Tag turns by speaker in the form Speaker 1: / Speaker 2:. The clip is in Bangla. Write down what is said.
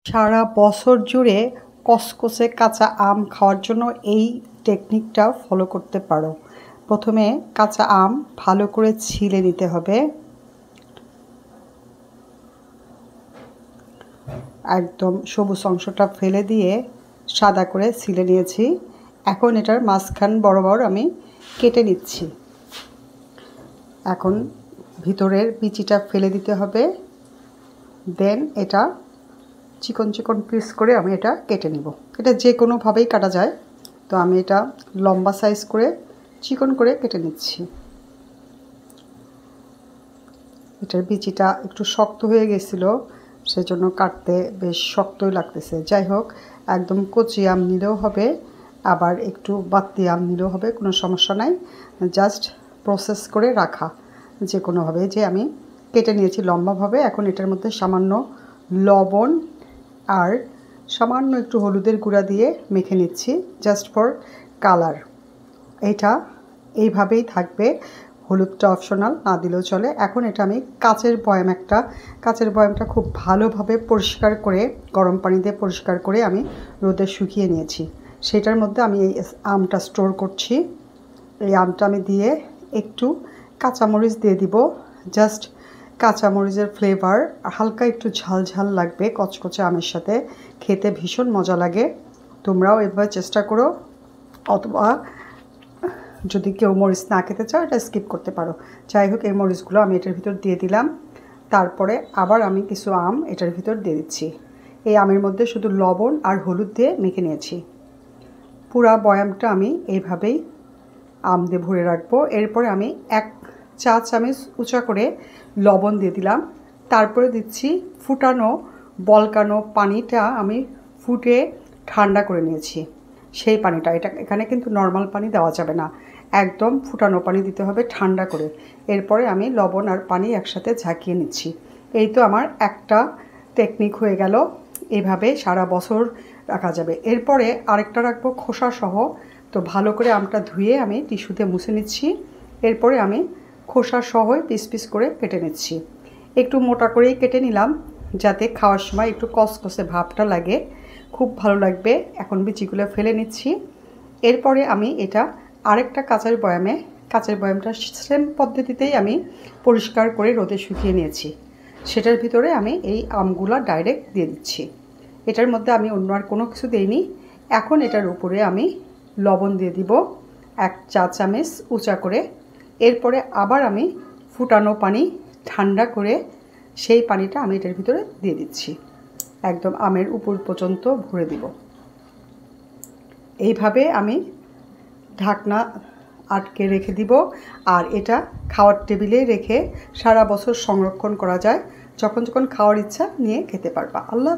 Speaker 1: সারা বছর জুড়ে কসকসে কাঁচা আম খাওয়ার জন্য এই টেকনিকটা ফলো করতে পারো। প্রথমে কাঁচা আম ভালো করে ছিলে নিতে হবে। একদম সবুজ অংশটা ফেলে দিয়ে সাদা করে ছিলে নিয়েছি। এখন এটার মাঝখান বরাবর আমি কেটে নিচ্ছি। এখন ভিতরের বিচিটা ফেলে দিতে হবে। দেন এটা চিকন চিকন পিস করে আমি এটা কেটে নিব। এটা যে কোনোভাবেই কাটা যায়, তো আমি এটা লম্বা সাইজ করে চিকন করে কেটে নিচ্ছি। এটার বিচিটা একটু শক্ত হয়ে গেছিল, সেজন্য কাটতে বেশ শক্তই লাগতেছে। যাই হোক, একদম কচি আম নিলেও হবে, আবার একটু বাত্তি আম নিলেও হবে, কোনো সমস্যা নাই। জাস্ট প্রসেস করে রাখা যে কোনোভাবে। যে আমি কেটে নিয়েছি লম্বাভাবে। এখন এটার মধ্যে সামান্য লবণ আর সামান্য একটু হলুদের গুঁড়া দিয়ে মেখে নিচ্ছি, জাস্ট ফর কালার। এটা এইভাবেই থাকবে, হলুদটা অপশনাল, না দিলেও চলে। এখন এটা আমি কাচের বয়ামটা খুব ভালোভাবে পরিষ্কার করে গরম পানি দিয়ে পরিষ্কার করে আমি রোদে শুকিয়ে নিয়েছি। সেটার মধ্যে আমি এই আমটা স্টোর করছি। এই আমটা আমি দিয়ে একটু কাঁচামরিচ দিয়ে দিব। জাস্ট কাঁচামরিচের ফ্লেভার, হালকা একটু ঝাল ঝাল লাগবে কচকচে আমের সাথে, খেতে ভীষণ মজা লাগে। তোমরাও এভাবে চেষ্টা করো, অথবা যদি কেউ মরিচ না খেতে চাও এটা স্কিপ করতে পারো। যাই হোক, এই মরিচগুলো আমি এটার ভিতর দিয়ে দিলাম। তারপরে আবার আমি কিছু আম এটার ভিতর দিয়ে দিচ্ছি। এই আমের মধ্যে শুধু লবণ আর হলুদ দিয়ে মেখে নিয়েছি। পুরা বয়ামটা আমি এইভাবেই আম দিয়ে ভরে রাখবো। এরপরে আমি 1 চা চামচ উঁচা করে লবণ দিয়ে দিলাম। তারপরে দিচ্ছি ফুটানো বলকানো পানিটা, আমি ফুটে ঠান্ডা করে নিয়েছি সেই পানিটা। এখানে কিন্তু নর্মাল পানি দেওয়া যাবে না, একদম ফুটানো পানি দিতে হবে ঠান্ডা করে। এরপরে আমি লবণ আর পানি একসাথে ঝাঁকিয়ে নিচ্ছি। এই তো আমার একটা টেকনিক হয়ে গেল। এভাবে সারা বছর রাখা যাবে। এরপরে আরেকটা রাখবো খোসা সহ। তো ভালো করে আমটা ধুয়ে আমি টিস্যুতে মুছে নিচ্ছি। এরপরে আমি খোসা সহই পিস পিস করে কেটে নিচ্ছি। একটু মোটা করেই কেটে নিলাম, যাতে খাওয়ার সময় একটু কসকসে ভাবটা লাগে, খুব ভালো লাগবে। এখন বিচিগুলো ফেলে নিচ্ছি। এরপরে আমি এটা আরেকটা কাচের বয়ামটা সেম পদ্ধতিতেই আমি পরিষ্কার করে রোদে শুকিয়ে নিয়েছি। সেটার ভিতরে আমি এই আমগুলো ডাইরেক্ট দিয়ে দিচ্ছি। এটার মধ্যে আমি অন্য আর কোনো কিছু দিইনি। এখন এটার উপরে আমি লবণ দিয়ে দিব 1 চা চামচ উঁচা করে। এরপরে আবার আমি ফুটানো পানি ঠান্ডা করে সেই পানিটা আমি এটার ভিতরে দিয়ে দিচ্ছি। একদম আমের উপর পর্যন্ত ভরে দিব। এইভাবে আমি ঢাকনা আটকে রেখে দিব। আর এটা খাওয়ার টেবিলে রেখে সারা বছর সংরক্ষণ করা যায়। যখন যখন খাওয়ার ইচ্ছা নিয়ে খেতে পারবা। আল্লাহ।